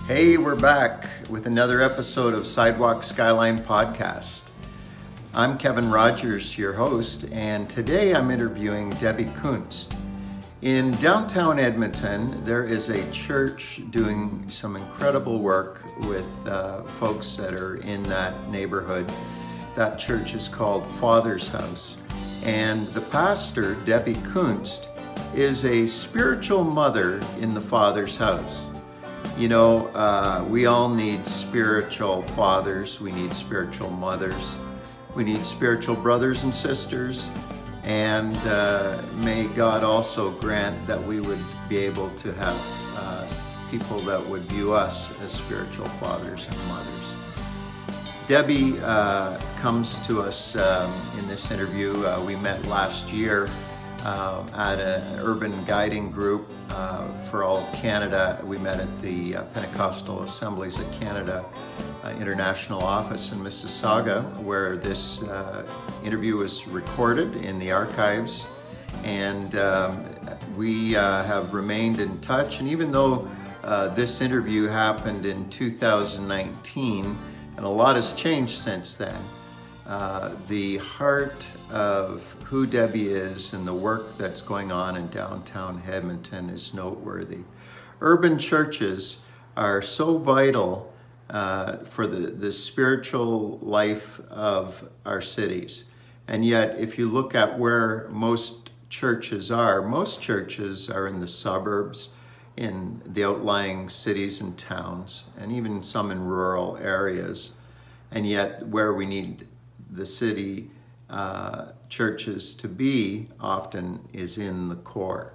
Hey, we're back with another episode of Sidewalk, Skyline podcast. I'm Kevin Rogers, your host, and today I'm interviewing Debbie Kunst. In downtown Edmonton, there is a church doing some incredible work with folks that are in that neighborhood. That church is called Father's House, and the pastor, Debbie Kunst, is a spiritual mother in the Father's House. You know, we all need spiritual fathers, we need spiritual mothers, we need spiritual brothers and sisters, and may God also grant that we would be able to have people that would view us as spiritual fathers and mothers. Debbie comes to us in this interview. We met last year at an urban guiding group for all of Canada. We met at the Pentecostal Assemblies of Canada International Office in Mississauga, where this interview was recorded in the archives. And we have remained in touch. And even though this interview happened in 2019, and a lot has changed since then, the heart of who Debbie is and the work that's going on in downtown Edmonton is noteworthy. Urban churches are so vital for the spiritual life of our cities. And yet, if you look at where most churches are in the suburbs, in the outlying cities and towns, and even some in rural areas. And yet, where we need the city churches to be often is in the core.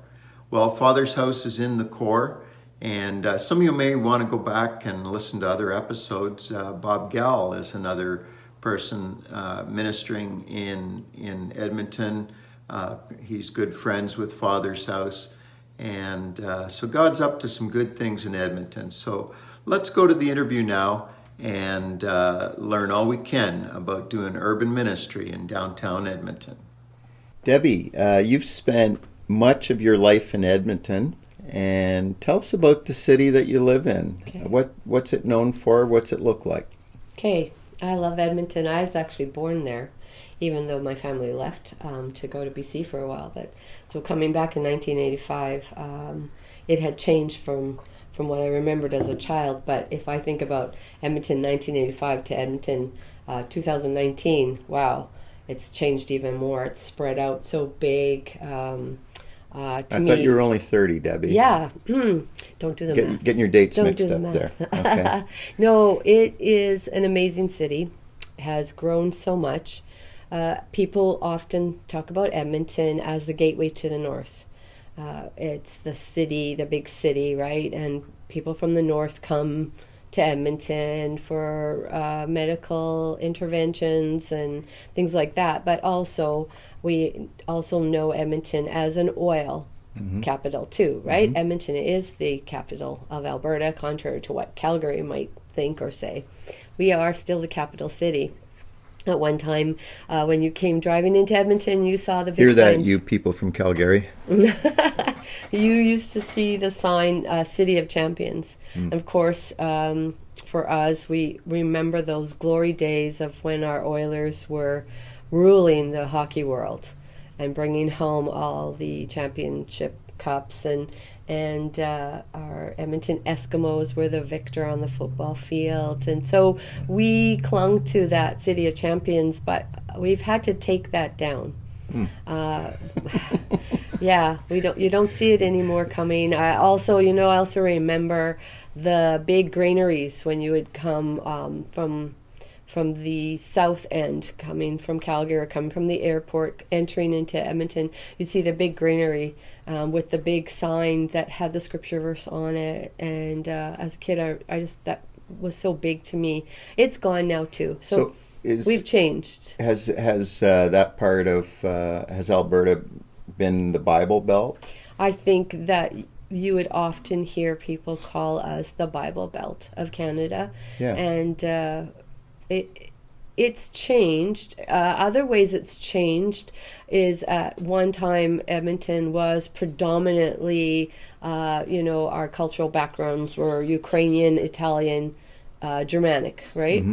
Well, Father's House is in the core, and some of you may want to go back and listen to other episodes. Bob Gall is another person ministering in Edmonton. He's good friends with Father's House, and so God's up to some good things in Edmonton. So let's go to the interview now and learn all we can about doing urban ministry in downtown Edmonton. Debbie, you've spent much of your life in Edmonton, and tell us about the city that you live in. Okay. What's it known for? What's it look like? Okay, I love Edmonton. I was actually born there, even though my family left to go to BC for a while. But so coming back in 1985, it had changed from what I remembered as a child. But if I think about Edmonton 1985 to Edmonton 2019, wow, it's changed even more. It's spread out so big. I thought you were only 30, Debbie. Yeah. Don't do the math. Getting your dates mixed up there. Okay. No, it is an amazing city. It has grown so much. People often talk about Edmonton as the gateway to the north. It's the city, the big city, right? And people from the north come to Edmonton for medical interventions and things like that. But also, we also know Edmonton as an oil capital too, right? Mm-hmm. Edmonton is the capital of Alberta, contrary to what Calgary might think or say. We are still the capital city. At one time, when you came driving into Edmonton, you saw the big signs. Hear that, you people from Calgary? You used to see the sign, City of Champions. And of course, for us, we remember those glory days of when our Oilers were ruling the hockey world and bringing home all the championship cups, and our Edmonton Eskimos were the victor on the football field. And so we clung to that City of Champions, but we've had to take that down. Yeah, you don't see it anymore coming. I also remember the big granaries when you would come from the south end, coming from Calgary or coming from the airport, entering into Edmonton. You'd see the big granary with the big sign that had the scripture verse on it. And as a kid, I just, that was so big to me. It's gone now too. So we've changed. Has that part of, has Alberta been the Bible Belt? I think that you would often hear people call us the Bible Belt of Canada. Yeah. And it's changed. Other ways it's changed is at one time Edmonton was predominantly Our cultural backgrounds were Ukrainian, Italian, Germanic, right?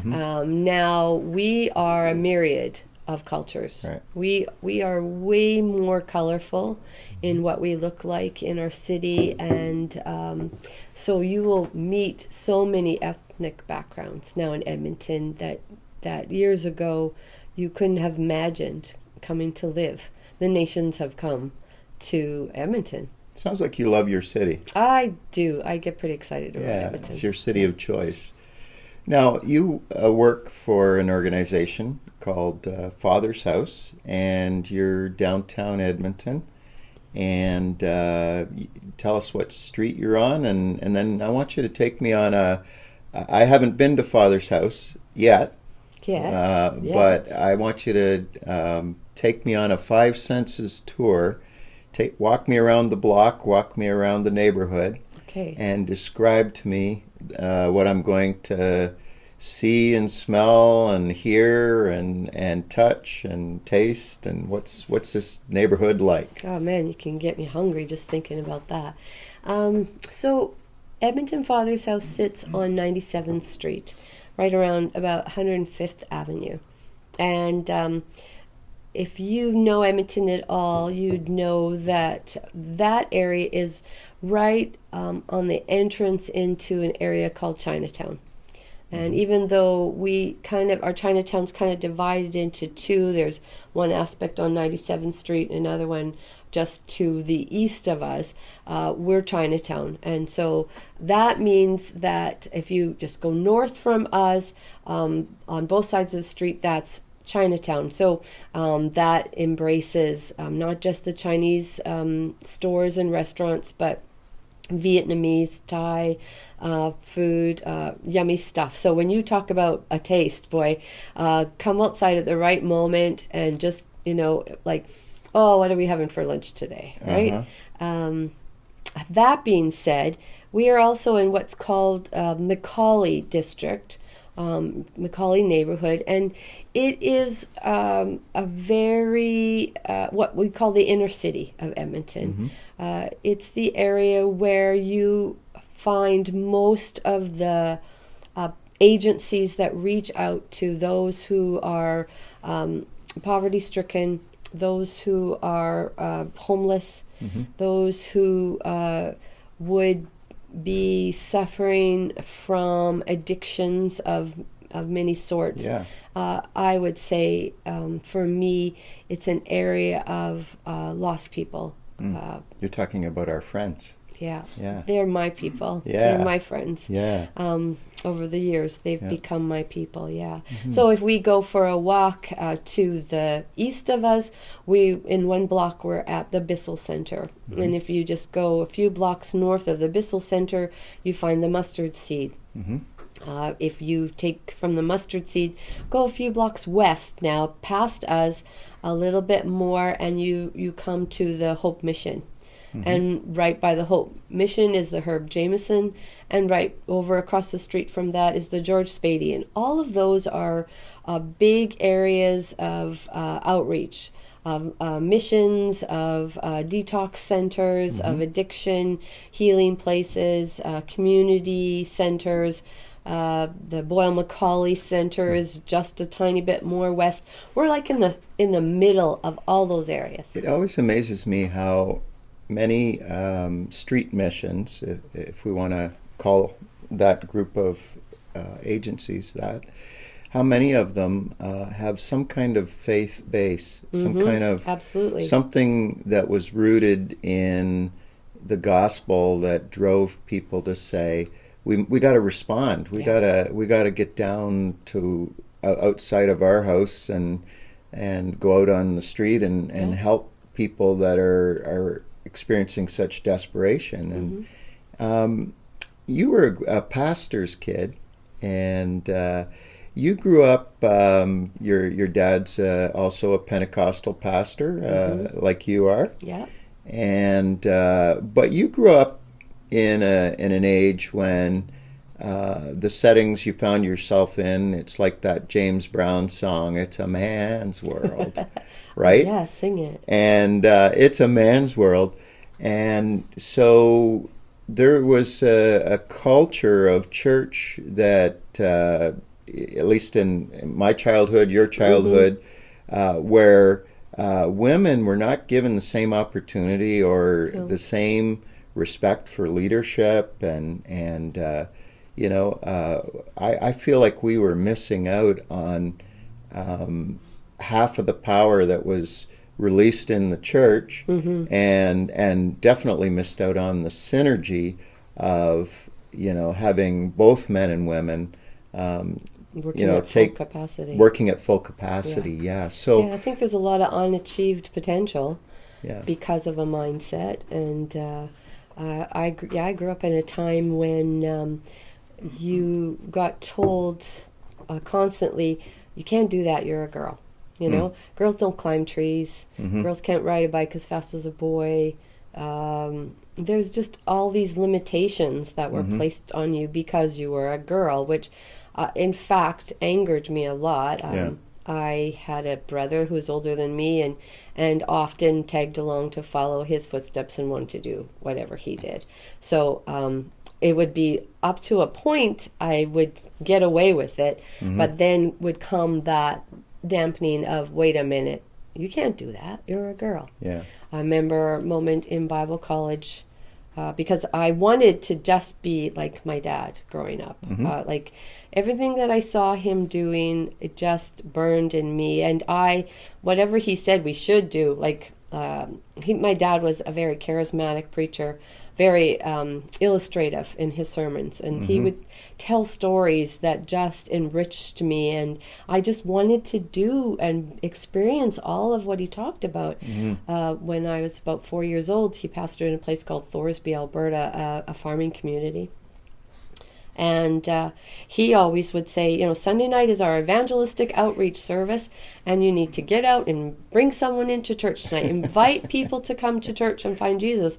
Now we are a myriad of cultures. Right. We are way more colorful in what we look like in our city, and so you will meet so many ethnic backgrounds now in Edmonton that years ago you couldn't have imagined coming to live. The nations have come to Edmonton. Sounds like you love your city. I do. I get pretty excited about Edmonton. It's your city of choice. Now, you work for an organization called Father's House, and you're downtown Edmonton. And tell us what street you're on, and then I want you to take me on I haven't been to Father's House yet. But I want you to take me on a 5 senses tour. Walk me around the block, walk me around the neighborhood, and describe to me what I'm going to see and smell and hear and touch and taste, and what's this neighborhood like? Oh man, you can get me hungry just thinking about that. So Edmonton Father's House sits on 97th Street, right around about 105th Avenue. And if you know Edmonton at all, you'd know that area is right on the entrance into an area called Chinatown. And even though our Chinatown's kind of divided into two, there's one aspect on 97th Street and another one just to the east of us, we're Chinatown. And so that means that if you just go north from us, on both sides of the street, that's Chinatown. So that embraces not just the Chinese stores and restaurants, but Vietnamese, Thai food, yummy stuff. So when you talk about a taste, boy, come outside at the right moment and just, like, oh, what are we having for lunch today, right? That being said, we are also in what's called Macaulay District, Macaulay neighborhood, and it is a very, what we call the inner city of Edmonton. It's the area where you find most of the agencies that reach out to those who are poverty-stricken, those who are homeless, those who would be suffering from addictions of many sorts. I would say for me, it's an area of lost people. You're talking about our friends. Yeah. They're my people. Yeah. They're my friends. Yeah. Over the years, they've become my people. Yeah. So if we go for a walk to the east of us, in one block we're at the Bissell Center, and if you just go a few blocks north of the Bissell Center, you find the Mustard Seed. If you take from the Mustard Seed, go a few blocks west now, past us a little bit more, and you come to the Hope Mission. And right by the Hope Mission is the Herb Jameson, and right over across the street from that is the George Spady. And all of those are big areas of outreach, of missions, of detox centers, of addiction healing places, community centers. The Boyle Macaulay Center is just a tiny bit more west. We're like in the middle of all those areas. It always amazes me how many street missions, if we want to call that group of agencies that, how many of them have some kind of faith base, some kind of absolutely something that was rooted in the gospel that drove people to say, we got to respond. We got to get down to outside of our house and go out on the street and help people that are experiencing such desperation. And you were a pastor's kid, and you grew up. Your dad's also a Pentecostal pastor, like you are. Yeah. And but you grew up in an age when the settings you found yourself in, it's like that James Brown song, "It's a man's world," right? Yeah, sing it. And it's a man's world. And so there was a culture of church that, at least in my childhood, your childhood, where women were not given the same opportunity or the same respect for leadership, and I feel like we were missing out on half of the power that was released in the church, and definitely missed out on the synergy of having both men and women working at full capacity. Working at full capacity. So I think there's a lot of unachieved potential because of a mindset, and I grew up in a time when you got told constantly, you can't do that, you're a girl. Girls don't climb trees. Girls can't ride a bike as fast as a boy. There's just all these limitations that were placed on you because you were a girl, which in fact angered me a lot. I had a brother who was older than me and often tagged along to follow his footsteps and wanted to do whatever he did. So it would be up to a point I would get away with it, but then would come that dampening of, wait a minute, you can't do that, you're a girl. I remember a moment in Bible college because I wanted to just be like my dad growing up. Like everything that I saw him doing, it just burned in me, and whatever he said we should do, like my dad was a very charismatic preacher, very illustrative in his sermons, and he would tell stories that just enriched me, and I just wanted to do and experience all of what he talked about. When I was about 4 years old, he pastored in a place called Thorsby, Alberta, a farming community. And he always would say, Sunday night is our evangelistic outreach service, and you need to get out and bring someone into church tonight. Invite people to come to church and find Jesus.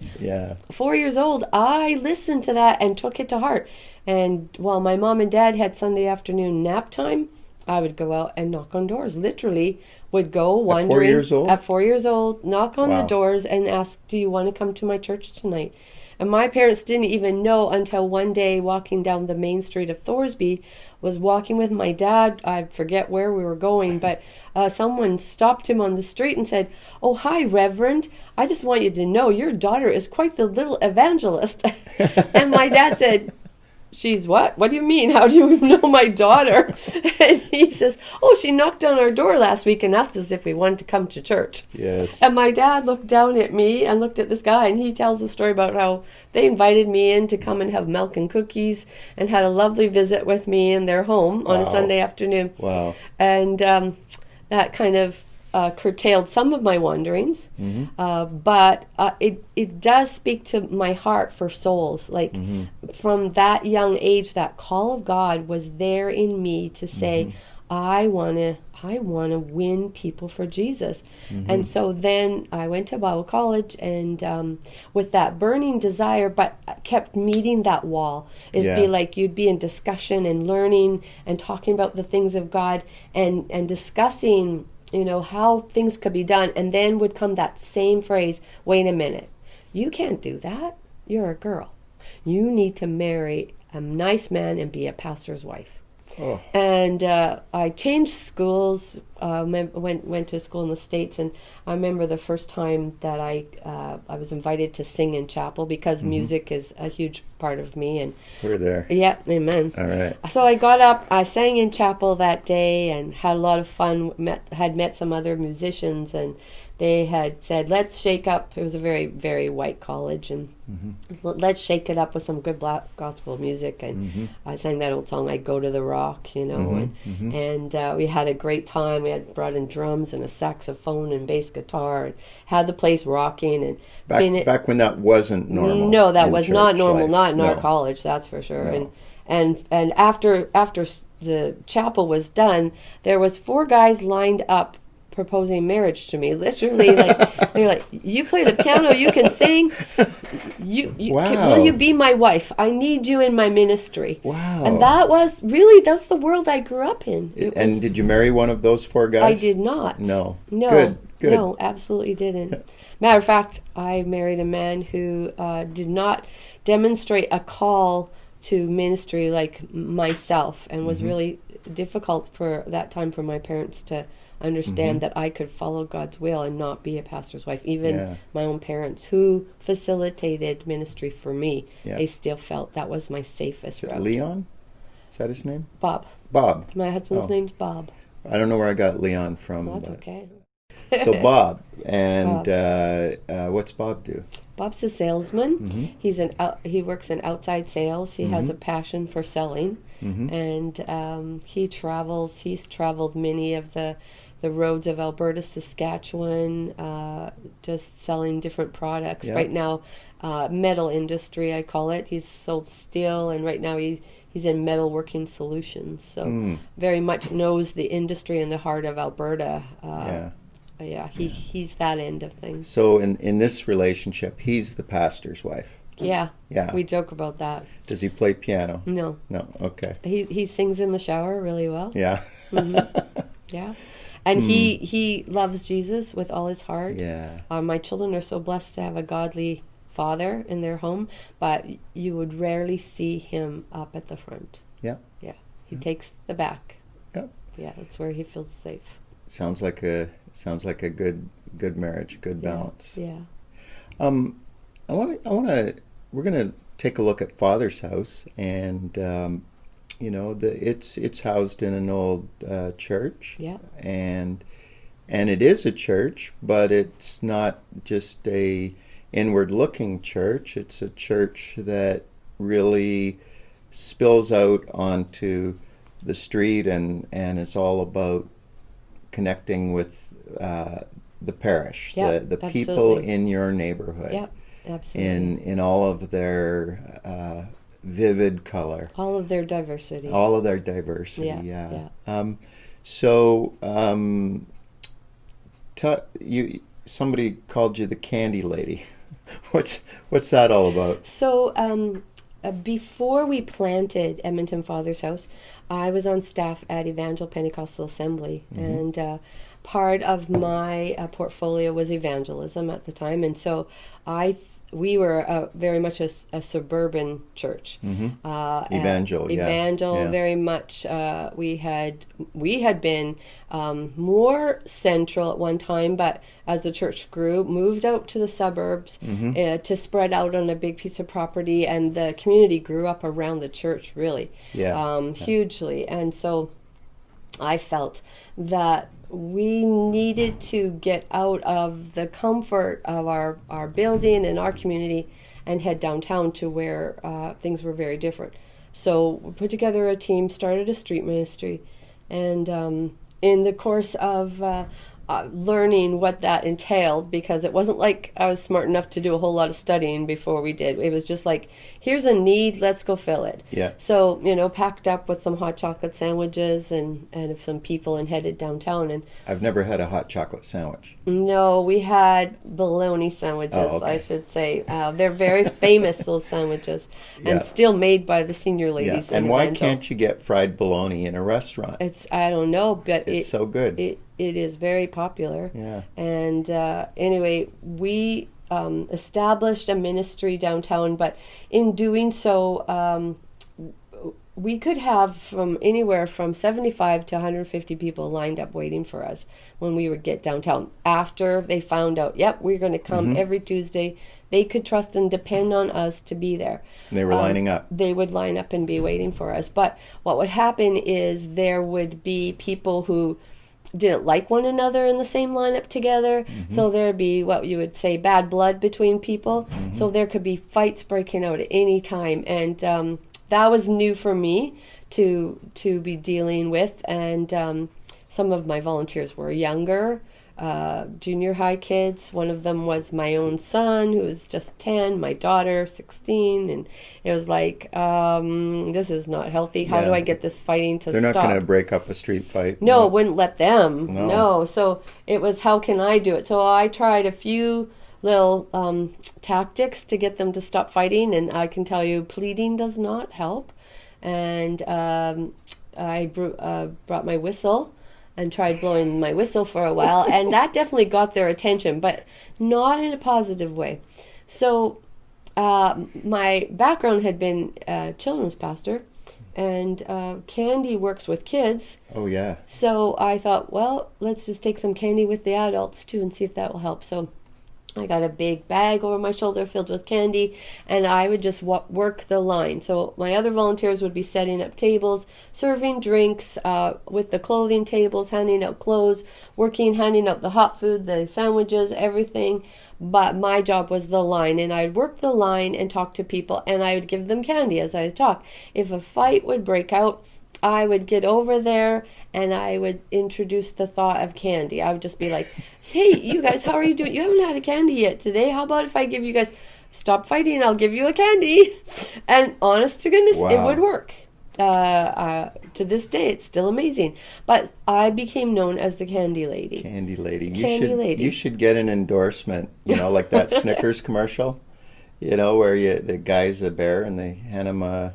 4 years old, I listened to that and took it to heart. And while my mom and dad had Sunday afternoon nap time, I would go out and knock on doors. Literally would go wandering. At 4 years old? At 4 years old, knock on the doors and ask, do you want to come to my church tonight? And my parents didn't even know until one day, walking down the main street of Thorsby, was walking with my dad. I forget where we were going, but someone stopped him on the street and said, "Oh, hi, Reverend. I just want you to know your daughter is quite the little evangelist." And my dad said, "She's what? What do you mean? How do you know my daughter?" And he says, "Oh, she knocked on our door last week and asked us if we wanted to come to church." Yes. And my dad looked down at me and looked at this guy, and he tells a story about how they invited me in to come and have milk and cookies and had a lovely visit with me in their home on a Sunday afternoon. Wow. And that kind of curtailed some of my wanderings, but it does speak to my heart for souls. Like from that young age, that call of God was there in me to say, I want to win people for Jesus. And so then I went to Bible college, and with that burning desire, but kept meeting that wall. Be like you'd be in discussion and learning and talking about the things of God and discussing how things could be done, and then would come that same phrase, wait a minute, you can't do that, you're a girl, you need to marry a nice man and be a pastor's wife. And I changed schools, went to school in the States, and I remember the first time that I was invited to sing in chapel, because music is a huge part of me. And we're there. Yeah, amen. All right. So I got up, I sang in chapel that day and had a lot of fun, had met some other musicians, and they had said, let's shake up. It was a very, very white college, and let's shake it up with some good black gospel music. And I sang that old song, I Go to the Rock, and we had a great time. We had brought in drums and a saxophone and bass guitar, and had the place rocking. And back when that wasn't normal. No, that was not normal, not in our college, that's for sure. No. And after the chapel was done, there was 4 guys lined up proposing marriage to me. Literally, like they're like, you play the piano, you can sing, will you be my wife? I need you in my ministry. Wow. And that's the world I grew up in. And did you marry one of those 4 guys? I did not. No. Good. No, absolutely didn't. Matter of fact, I married a man who did not demonstrate a call to ministry like myself, and was really difficult for that time for my parents to understand that I could follow God's will and not be a pastor's wife. Even my own parents, who facilitated ministry for me, they still felt that was my safest route. Leon? Is that his name? Bob. Bob. My husband's name's Bob. I don't know where I got Leon from. That's okay. So Bob, and what's Bob do? Bob's a salesman. He works in outside sales. He has a passion for selling, and he travels. He's traveled many of the roads of Alberta, Saskatchewan, just selling different products. Right now, metal industry, I call it. He's sold steel, and right now he's in metalworking solutions. So very much knows the industry in the heart of Alberta. He's that end of things. So in this relationship, he's the pastor's wife. Yeah. We joke about that. Does he play piano? No. Okay. He sings in the shower really well. Yeah. Yeah. And he loves Jesus with all his heart. Yeah. My children are so blessed to have a godly father in their home, but you would rarely see him up at the front. Yeah. Yeah. He takes the back. Yeah. Yeah, that's where he feels safe. Sounds like a good marriage, good balance. Yeah. We're gonna take a look at Father's house, and it's housed in an old church. Yeah. And it is a church, but it's not just a inward looking church. It's a church that really spills out onto the street, and it's all about connecting with the parish, the people in your neighborhood. Yeah, absolutely. In all of their vivid color. All of their diversity. Somebody called you the candy lady. What's that all about? So before we planted Edmonton Father's House, I was on staff at Evangel Pentecostal Assembly, and part of my portfolio was evangelism at the time, and so we were very much a suburban church. Evangel, very much. We had been more central at one time, but as the church grew, moved out to the suburbs to spread out on a big piece of property, and the community grew up around the church really hugely. And so I felt that we needed to get out of the comfort of our building and our community and head downtown to where things were very different. So we put together a team, started a street ministry, and in the course of learning what that entailed, because it wasn't like I was smart enough to do a whole lot of studying before we did. It was just like, here's a need, let's go fill it. Yeah. So, packed up with some hot chocolate sandwiches and some people and headed downtown. And I've never had a hot chocolate sandwich. No, we had bologna sandwiches, I should say. They're very famous, those sandwiches, and still made by the senior ladies. And why can't you get fried bologna in a restaurant? I don't know, but it's so good. It is very popular. Yeah. And anyway, we established a ministry downtown, but in doing so, we could have from anywhere from 75 to 150 people lined up waiting for us when we would get downtown. After they found out, we're going to come every Tuesday, they could trust and depend on us to be there. They were lining up. They would line up and be waiting for us. But what would happen is there would be people who didn't like one another in the same lineup together. So there'd be what you would say bad blood between people. So there could be fights breaking out at any time. And that was new for me to be dealing with. And some of my volunteers were younger, junior high kids. One of them was my own son, who was just 10, my daughter, 16. And it was like, this is not healthy. How do I get this fighting to stop? They're not going to break up a street fight. No, wouldn't let them. No. So it was, how can I do it? So I tried a few little tactics to get them to stop fighting. And I can tell you, pleading does not help. And I brought my whistle and tried blowing my whistle for a while, and that definitely got their attention, but not in a positive way. So my background had been children's pastor, and Candy works with kids. Oh, yeah. So I thought, well, let's just take some candy with the adults too and see if that will help. So I got a big bag over my shoulder filled with candy, and I would just work the line. So my other volunteers would be setting up tables, serving drinks, with the clothing tables, handing out clothes, handing out the hot food, the sandwiches, everything. But my job was the line, and I'd work the line and talk to people, and I would give them candy as I talk. If a fight would break out, I would get over there and I would introduce the thought of candy. I would just be like, hey, you guys, how are you doing? You haven't had a candy yet today. How about if I give you guys, stop fighting, I'll give you a candy. And honest to goodness, Wow. It would work. To this day, it's still amazing. But I became known as the Candy Lady. Candy Lady. Lady. You should get an endorsement, like that Snickers commercial, where the guy's a bear and they hand him a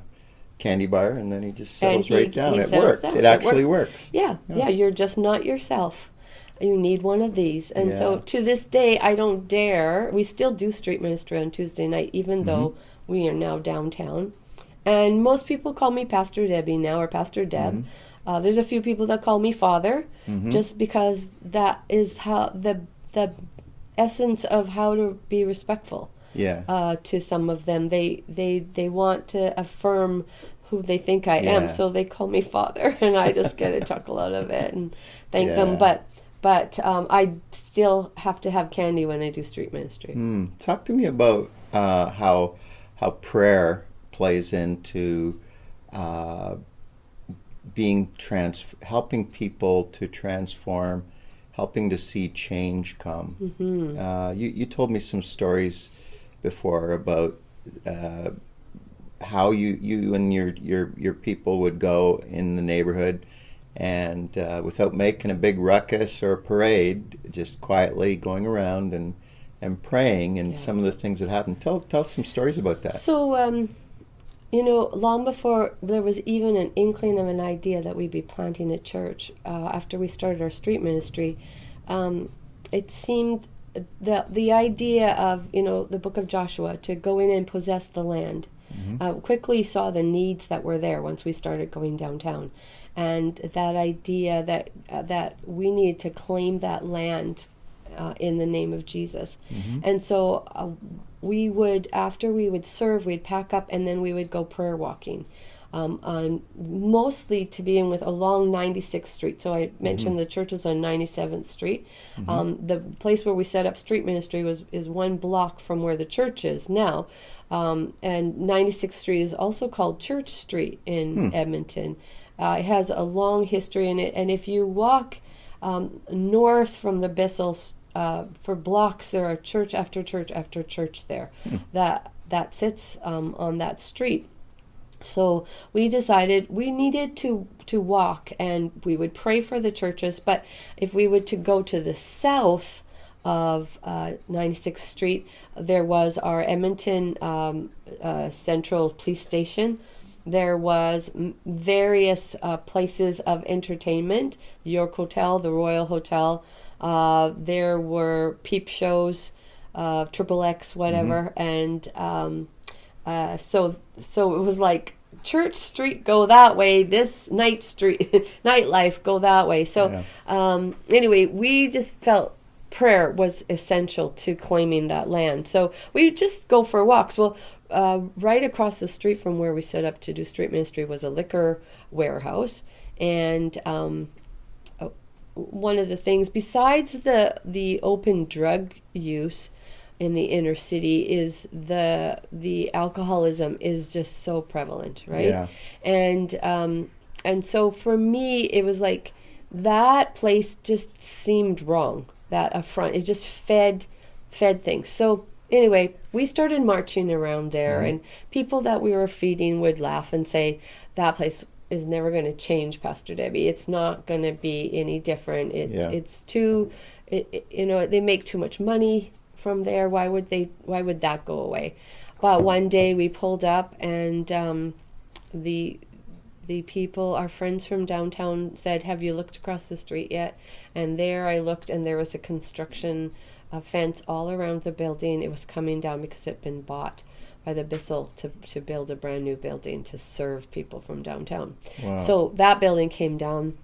candy bar and then he just settles right down. It works. It actually works. Yeah, you're just not yourself. You need one of these. And so to this day, I don't dare. We still do street ministry on Tuesday night, even though we are now downtown. And most people call me Pastor Debbie now, or Pastor Deb. There's a few people that call me Father, just because that is how the essence of how to be respectful. To some of them, they want to affirm who they think I am, so they call me Father, and I just get a chuckle out of it and thank them. But I still have to have candy when I do street ministry. Talk to me about how prayer plays into helping people to transform, helping to see change come. You told me some stories before about how you and your people would go in the neighborhood and without making a big ruckus or a parade, just quietly going around and praying, and some of the things that happened. Tell some stories about that. So long before there was even an inkling of an idea that we'd be planting a church, after we started our street ministry, it seemed the idea of the book of Joshua, to go in and possess the land, quickly saw the needs that were there once we started going downtown, and that idea that we needed to claim that land in the name of Jesus. And so we would, after we would serve, we'd pack up and then we would go prayer walking, mostly to begin with along 96th Street. So I mentioned the church is on 97th Street. The place where we set up street ministry is one block from where the church is now. And 96th Street is also called Church Street in Edmonton. It has a long history in it, and if you walk north from the Bissell for blocks, there are church after church after church there that sits on that street. So we decided we needed to walk, and we would pray for the churches, but if we were to go to the south of 96th Street, there was our Edmonton Central Police Station. There was various places of entertainment, the York Hotel, the Royal Hotel. There were peep shows, Triple X, whatever, and so it was like Church Street, go that way. This night street, nightlife, go that way. So anyway, we just felt prayer was essential to claiming that land. So we just go for walks. Well, right across the street from where we set up to do street ministry was a liquor warehouse, and one of the things besides the open drug use in the inner city is the alcoholism is just so prevalent, right? And so for me it was like that place just seemed wrong, that affront, it just fed things. So anyway, we started marching around there, and people that we were feeding would laugh and say, that place is never going to change, Pastor Debbie. It's not going to be any different. It's too, they make too much money from there. Why would that go away? But one day we pulled up, and the the people, our friends from downtown, said, "Have you looked across the street yet?" And there I looked, and there was a construction fence all around the building. It was coming down because it had been bought by the Bissell to build a brand new building to serve people from downtown. Wow. So that building came down.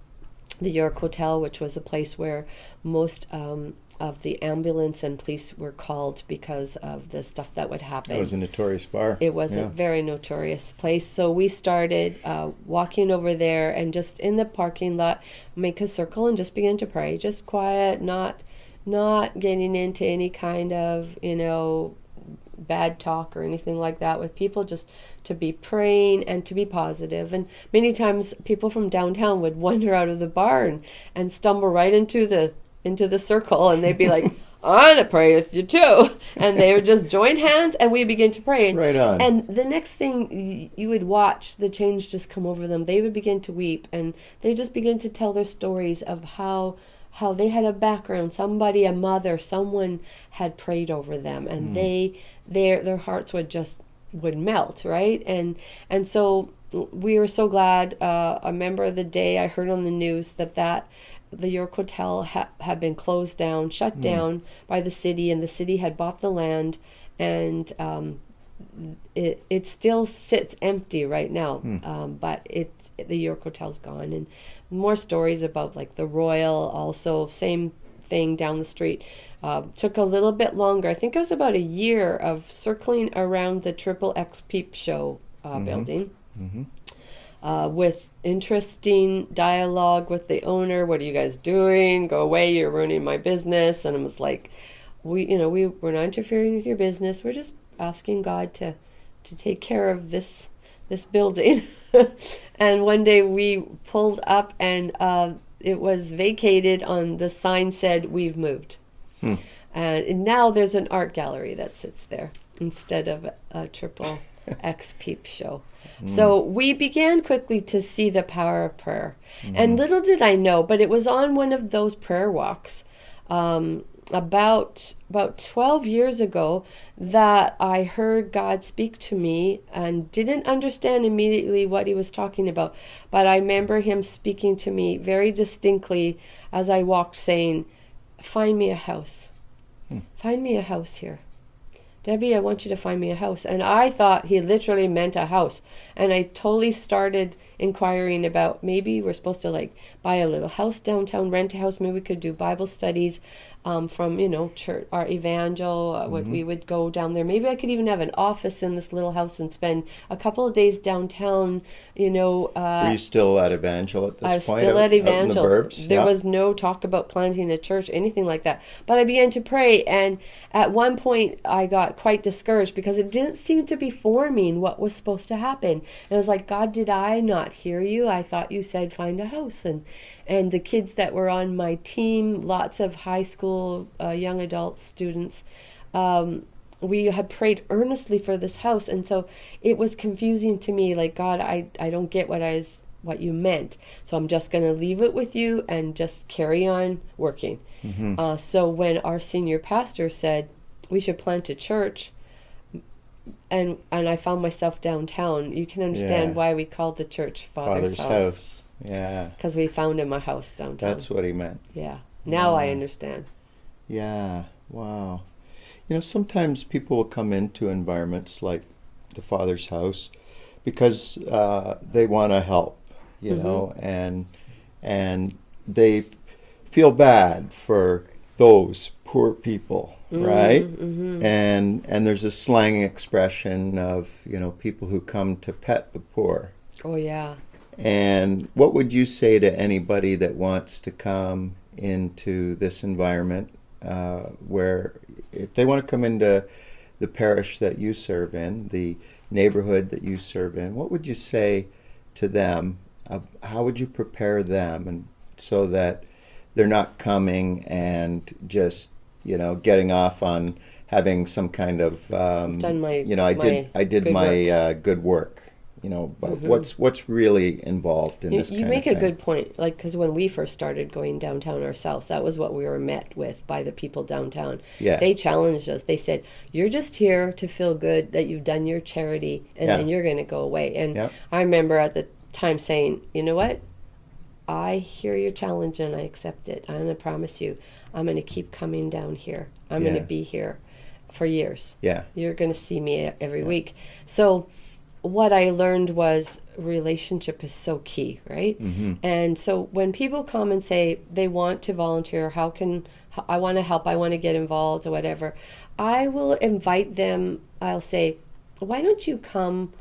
The York Hotel, which was a place where most of the ambulance and police were called because of the stuff that would happen. It was a notorious bar. It was a very notorious place. So we started walking over there and just in the parking lot, make a circle and just begin to pray. Just quiet, not getting into any kind of, bad talk or anything like that with people, just to be praying and to be positive. And many times people from downtown would wander out of the bar and stumble right into the circle, and they'd be like, "I want to pray with you too." And they would just join hands and we begin to pray. Right on. And the next thing you would watch the change just come over them. They would begin to weep, and they just begin to tell their stories of how they had a background, somebody, a mother, someone had prayed over them, and their hearts would melt, right? And so we were so glad. I remember the day I heard on the news that the York Hotel had been closed down, shut down by the city, and the city had bought the land, and it still sits empty right now. But the York Hotel's gone, and more stories about like the Royal, also same thing down the street. Took a little bit longer. I think it was about a year of circling around the Triple X Peep Show building. With interesting dialogue with the owner. "What are you guys doing? Go away, you're ruining my business." And I was like, we're not interfering with your business. We're just asking God to take care of this building. And one day we pulled up, and it was vacated. On the sign said, "We've moved." And now there's an art gallery that sits there instead of a Triple X Peep Show. So we began quickly to see the power of prayer. And little did I know, but it was on one of those prayer walks about 12 years ago that I heard God speak to me, and didn't understand immediately what he was talking about. But I remember him speaking to me very distinctly as I walked, saying, "Find me a house. Find me a house here. Debbie, I want you to find me a house." And I thought he literally meant a house. And I totally started inquiring about, maybe we're supposed to buy a little house downtown, rent a house. Maybe we could do Bible studies from, church, our evangel. We would go down there. Maybe I could even have an office in this little house and spend a couple of days downtown, Were you still at Evangel at this point? I was still at Evangel. Out in the burbs? There was no talk about planting a church, anything like that. But I began to pray, and at one point I got quite discouraged because it didn't seem to be forming what was supposed to happen. And I was like, "God, did I not hear you? I thought you said find a house." And the kids that were on my team, lots of high school, young adult students, we had prayed earnestly for this house. And so it was confusing to me, like, "God, I don't get what you meant. So I'm just going to leave it with you and just carry on working." So when our senior pastor said we should plant a church, and I found myself downtown, you can understand why we called the church Father's House. Yeah. Because we found him a house downtown. That's what he meant. Yeah. Now I understand. Yeah. Wow. Sometimes people will come into environments like the Father's House because they want to help, and they feel bad for those poor people, right? And there's a slang expression of, people who come to pet the poor. Oh, yeah. And what would you say to anybody that wants to come into this environment where if they want to come into the parish that you serve in, the neighborhood that you serve in, what would you say to them? How would you prepare them and so that they're not coming and just, getting off on having some kind of, Done my, I did my good work. But what's really involved in this kind of thing? You make a good point, because when we first started going downtown ourselves, that was what we were met with by the people downtown. Yeah. They challenged us. They said, "You're just here to feel good that you've done your charity, and then you're going to go away." And I remember at the time saying, you know what? I hear your challenge and I accept it. I'm going to promise you, I'm going to keep coming down here. I'm going to be here for years. Yeah. You're going to see me every week. So what I learned was relationship is so key, right? And so when people come and say they want to volunteer, I want to help, I want to get involved or whatever, I will invite them. I'll say, why don't you come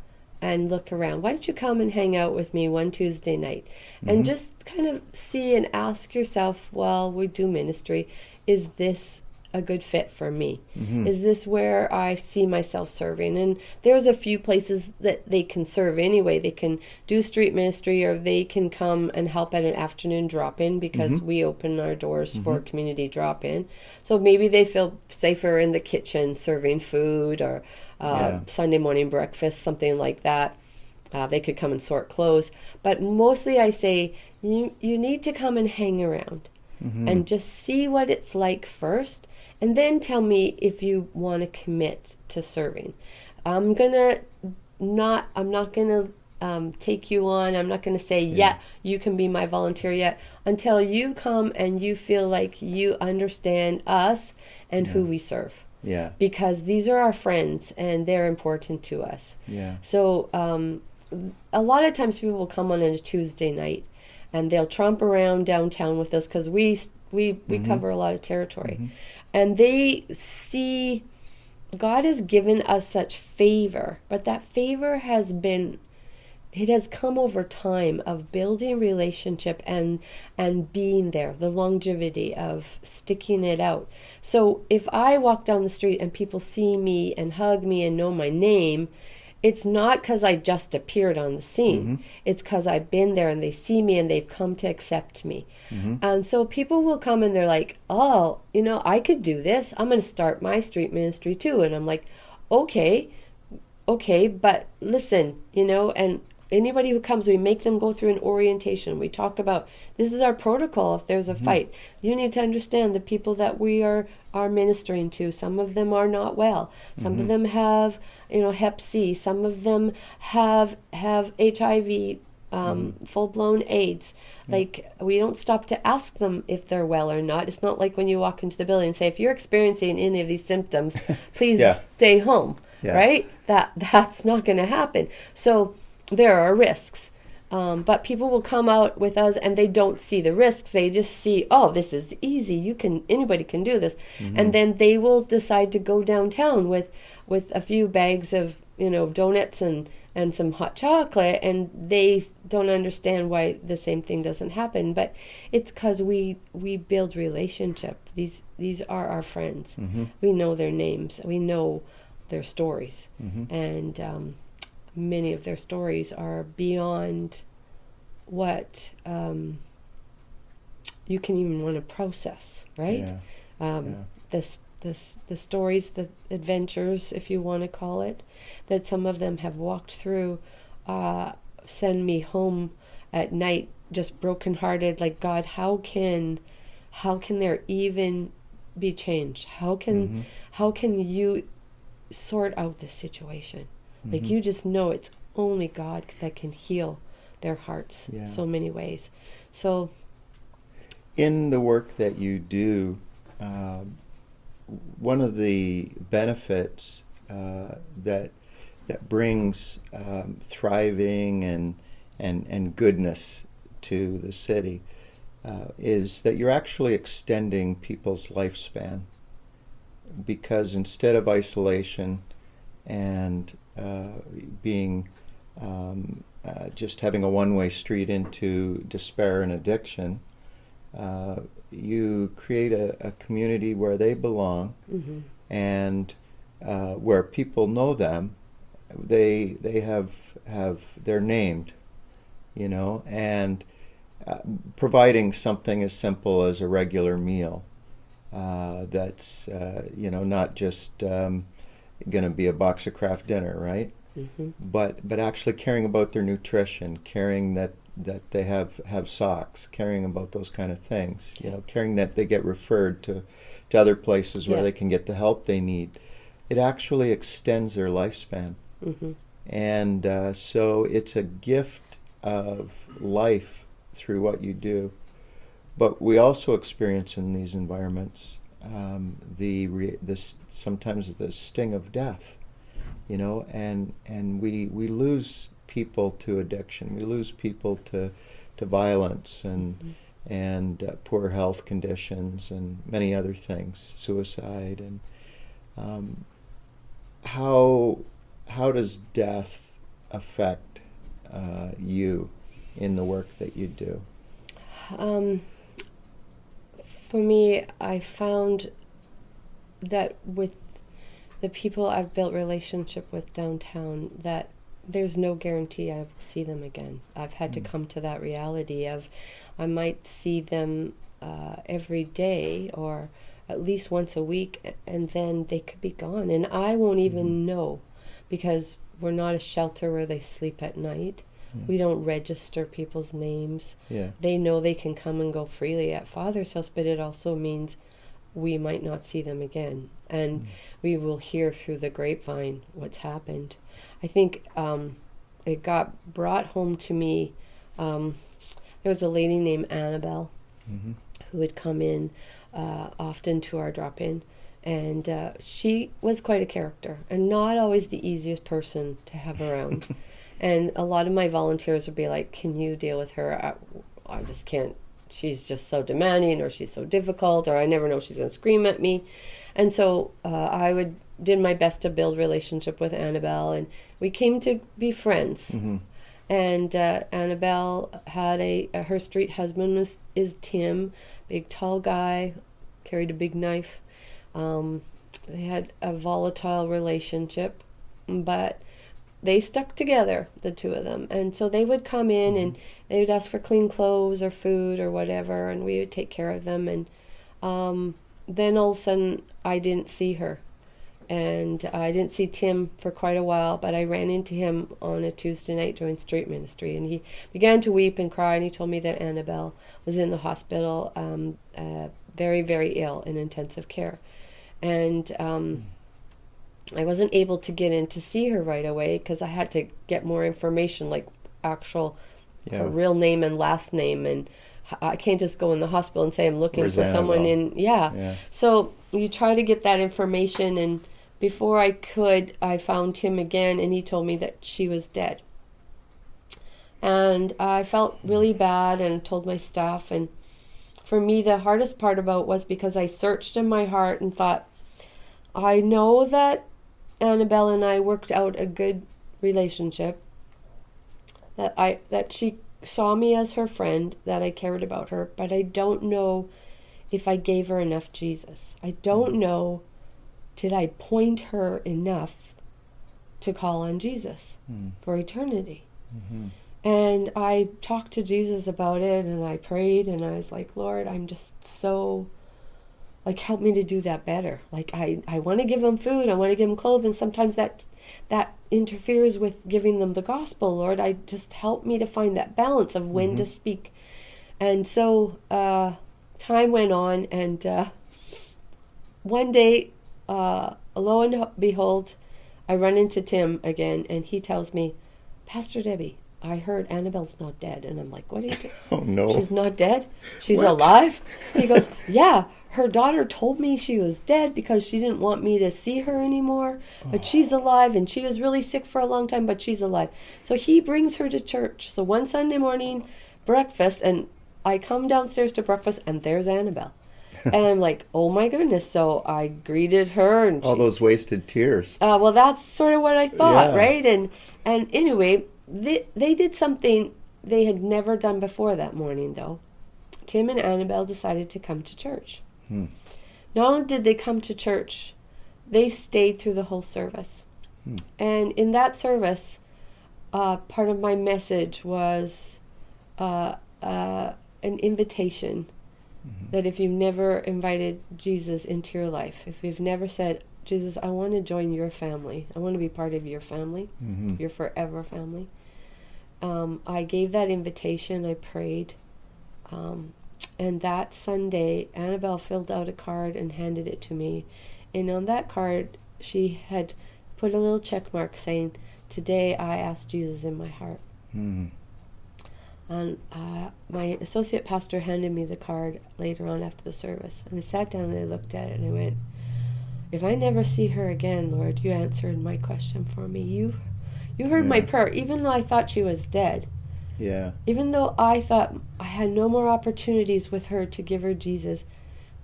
and look around? Why don't you come and hang out with me one Tuesday night and just kind of see and ask yourself, while we do ministry, is this a good fit for me? Is this where I see myself serving? And there's a few places that they can serve anyway. They can do street ministry, or they can come and help at an afternoon drop-in, because we open our doors for community drop-in. So maybe they feel safer in the kitchen serving food, or Sunday morning breakfast, something like that. They could come and sort clothes. But mostly I say, you need to come and hang around and just see what it's like first. And then tell me if you want to commit to serving. I'm not gonna take you on. I'm not gonna say, you can be my volunteer yet, until you come and you feel like you understand us and who we serve. Yeah. Because these are our friends and they're important to us. Yeah. So a lot of times people will come on a Tuesday night and they'll tromp around downtown with us, because we cover a lot of territory. And they see God has given us such favor, but that favor has come over time of building relationship and being there, the longevity of sticking it out. So if I walk down the street and people see me and hug me and know my name, it's not because I just appeared on the scene. It's because I've been there and they see me and they've come to accept me. And so people will come and they're like, oh, I could do this. I'm going to start my street ministry too. And I'm like, okay, but listen, and anybody who comes, we make them go through an orientation. We talk about, this is our protocol if there's a fight. You need to understand the people that we are ministering to. Some of them are not well. Some of them have, Hep C. Some of them have HIV, full-blown AIDS. Like, we don't stop to ask them if they're well or not. It's not like when you walk into the building and say, if you're experiencing any of these symptoms, please stay home, right? That's not going to happen. So there are risks. But people will come out with us and they don't see the risks. They just see, oh, this is easy. anybody can do this. And then they will decide to go downtown with a few bags of, donuts and some hot chocolate, and they don't understand why the same thing doesn't happen. But it's because we build relationship. These are our friends. We know their names. We know their stories. And many of their stories are beyond what you can even want to process, right? The stories, the adventures, if you want to call it, that some of them have walked through, send me home at night just brokenhearted, like, God, how can there even be change? How can you sort out this situation? Like, you just know it's only God that can heal their hearts so many ways. So in the work that you do, one of the benefits that brings thriving and goodness to the city is that you're actually extending people's lifespan, because instead of isolation and being just having a one-way street into despair and addiction, you create a community where they belong, and where people know them. They they're named, and providing something as simple as a regular meal that's not just going to be a box of Kraft dinner, right? But actually caring about their nutrition, caring that they have socks, caring about those kind of things, caring that they get referred to other places where they can get the help they need. It actually extends their lifespan. And so it's a gift of life through what you do. But we also experience in these environments sometimes the sting of death, and we lose people to addiction. We lose people to violence and poor health conditions and many other things, suicide. And how does death affect you in the work that you do? For me, I found that with the people I've built relationship with downtown, that there's no guarantee I will see them again. I've had to come to that reality of I might see them every day or at least once a week, and then they could be gone. And I won't even know, because we're not a shelter where they sleep at night. We don't register people's names. Yeah. They know they can come and go freely at Father's house, but it also means we might not see them again. And we will hear through the grapevine what's happened. I think it got brought home to me. There was a lady named Annabelle who would come in often to our drop-in. And she was quite a character and not always the easiest person to have around. And a lot of my volunteers would be like, can you deal with her? I just can't. She's just so demanding, or she's so difficult, or I never know she's going to scream at me. And so I did my best to build relationship with Annabelle, and we came to be friends. And Annabelle had her street husband is Tim, big tall guy, carried a big knife. They had a volatile relationship, but they stuck together, the two of them. And so they would come in and they would ask for clean clothes or food or whatever, and we would take care of them. And then all of a sudden I didn't see her, and I didn't see Tim for quite a while, but I ran into him on a Tuesday night during street ministry, and he began to weep and cry, and he told me that Annabelle was in the hospital, very, very ill in intensive care. And I wasn't able to get in to see her right away because I had to get more information, like her real name and last name, and I can't just go in the hospital and say I'm looking for someone in. Yeah. So you try to get that information, and before I could, I found him again, and he told me that she was dead. And I felt really bad and told my staff. And for me, the hardest part about was because I searched in my heart and thought, I know that Annabelle and I worked out a good relationship, that she saw me as her friend, that I cared about her, but I don't know if I gave her enough Jesus. I don't know, did I point her enough to call on Jesus for eternity? And I talked to Jesus about it, and I prayed, and I was like, Lord, I'm just so, help me to do that better. I want to give them food, I want to give them clothes, and sometimes that interferes with giving them the gospel. Lord, I just help me to find that balance of when to speak. And so time went on, and one day, lo and behold, I run into Tim again, and he tells me, Pastor Debbie, I heard Annabelle's not dead. And I'm like, what are you doing? Oh, no. She's not dead? She's alive? He goes, yeah, her daughter told me she was dead because she didn't want me to see her anymore, but she's alive, and she was really sick for a long time, but she's alive. So he brings her to church. So one Sunday morning, breakfast, and I come downstairs to breakfast, and there's Annabelle. And I'm like, oh my goodness. So I greeted her. And all those wasted tears. Well, that's sort of what I thought, right? And anyway, they did something they had never done before that morning, though. Tim and Annabelle decided to come to church. Not only did they come to church, they stayed through the whole service. And in that service, part of my message was an invitation that if you've never invited Jesus into your life, if you've never said, Jesus, I want to join your family, I want to be part of your family, your forever family, I gave that invitation, I prayed, and that Sunday, Annabelle filled out a card and handed it to me. And on that card, she had put a little check mark saying, today I asked Jesus in my heart. And my associate pastor handed me the card later on after the service. And I sat down and I looked at it and I went, if I never see her again, Lord, you answered my question for me. You heard my prayer, even though I thought she was dead. Yeah. Even though I thought I had no more opportunities with her to give her Jesus,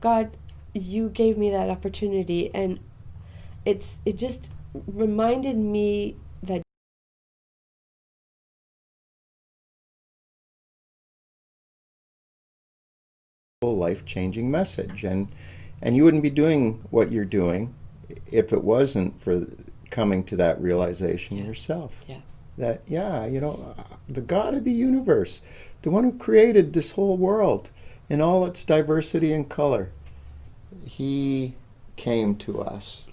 God, you gave me that opportunity. And it just reminded me that life-changing message, and you wouldn't be doing what you're doing if it wasn't for coming to that realization yourself. Yeah. That the God of the universe, the one who created this whole world in all its diversity and color, he came to us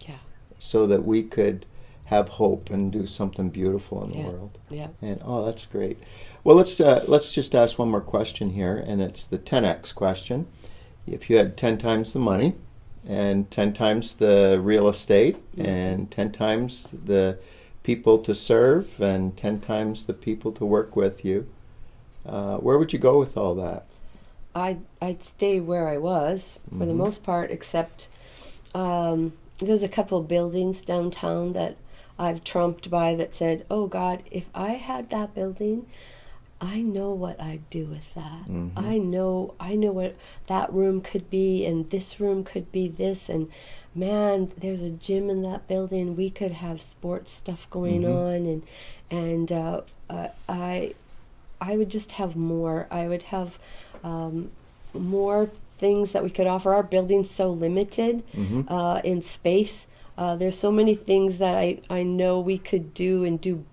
so that we could have hope and do something beautiful in the world. Yeah. And that's great. Well, let's just ask one more question here, and it's the 10x question. If you had 10 times the money, and 10 times the real estate, and 10 times the people to serve, and 10 times the people to work with you, where would you go with all that? I'd stay where I was for the most part, except there's a couple of buildings downtown that I've trumped by that said, oh God, if I had that building, I know what I'd do with that. I know what that room could be, and this room could be this, and man, there's a gym in that building. We could have sports stuff going on, and I would just have more. I would have more things that we could offer. Our building's so limited in space. There's so many things that I know we could do and do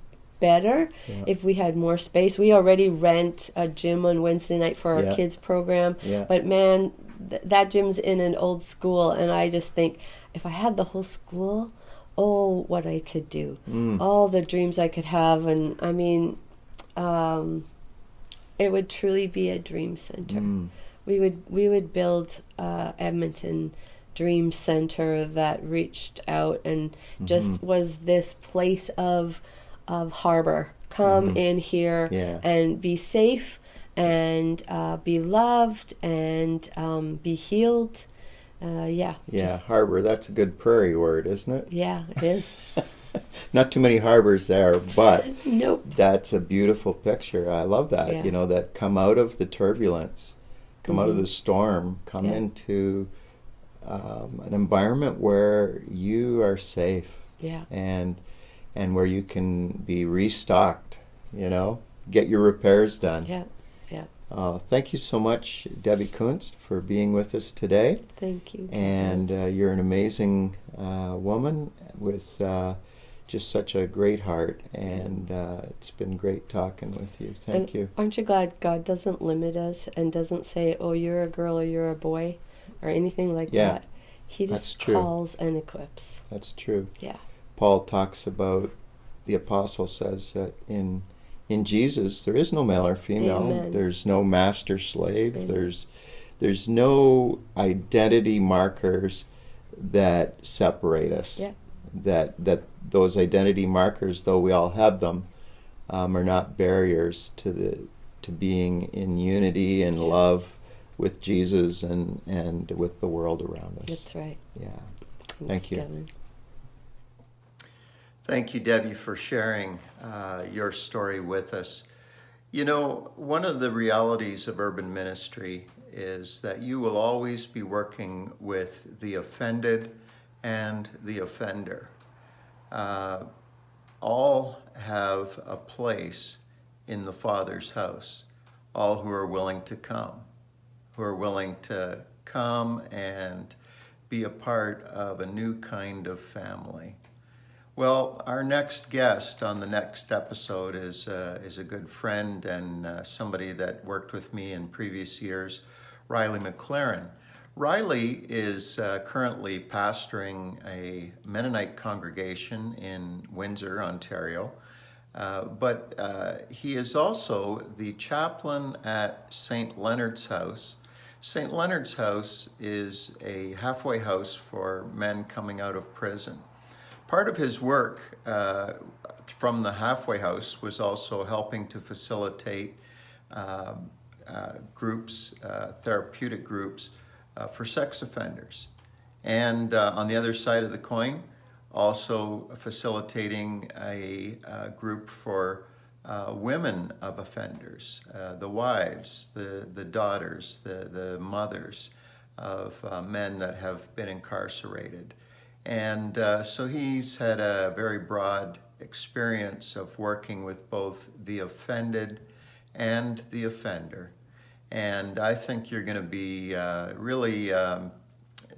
better if we had more space. We already rent a gym on Wednesday night for our kids program, but man, that gym's in an old school, and I just think if I had the whole school, oh, what I could do, all the dreams I could have. And I mean, it would truly be a dream center. We would build Edmonton Dream Center that reached out and just was this place of harbor. Come in here and be safe and be loved and be healed. Harbor, that's a good prairie word, isn't it? Yeah, it is. Not too many harbors there, but nope. That's a beautiful picture. I love that, that come out of the turbulence, come out of the storm, come into an environment where you are safe and where you can be restocked, get your repairs done. Thank you so much, Debbie Kunst, for being with us today. Thank you. And you're an amazing woman with just such a great heart, and it's been great talking with you. Thank you. Aren't you glad God doesn't limit us and doesn't say, oh, you're a girl or you're a boy or anything like that? He just calls and equips. That's true. Yeah. Paul talks about, the apostle says that in Jesus there is no male or female. Amen. There's no master slave. Amen. There's no identity markers that separate us. Yeah. That those identity markers, though we all have them, are not barriers to being in unity and love with Jesus and with the world around us. That's right. Yeah. Thanks, Thank you. Kevin. Thank you, Debbie, for sharing your story with us. One of the realities of urban ministry is that you will always be working with the offended and the offender. All have a place in the Father's house, all who are willing to come, and be a part of a new kind of family. Well, our next guest on the next episode is a good friend and somebody that worked with me in previous years, Riley McLaren. Riley is currently pastoring a Mennonite congregation in Windsor, Ontario, but he is also the chaplain at St. Leonard's House. St. Leonard's House is a halfway house for men coming out of prison. Part of his work from the halfway house was also helping to facilitate groups, therapeutic groups for sex offenders. And on the other side of the coin, also facilitating a group for women of offenders, the wives, the daughters, the mothers of men that have been incarcerated. And so he's had a very broad experience of working with both the offended and the offender. And I think you're going to be really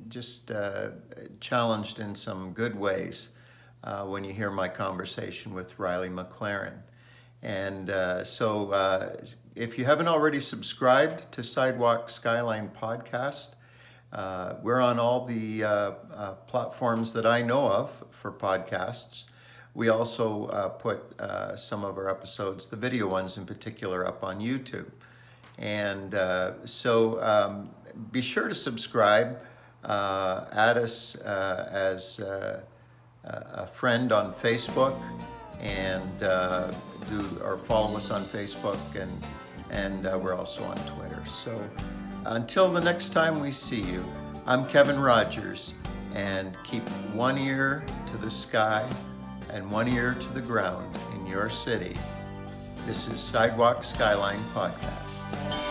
just challenged in some good ways when you hear my conversation with Riley McLaren. And so if you haven't already subscribed to Sidewalk Skyline podcast, we're on all the platforms that I know of for podcasts. We also put some of our episodes, the video ones in particular, up on YouTube. And so be sure to subscribe, add us as a friend on Facebook, and or follow us on Facebook, and we're also on Twitter. So until the next time we see you, I'm Kevin Rogers, and keep one ear to the sky and one ear to the ground in your city. This is Sidewalk Skyline Podcast.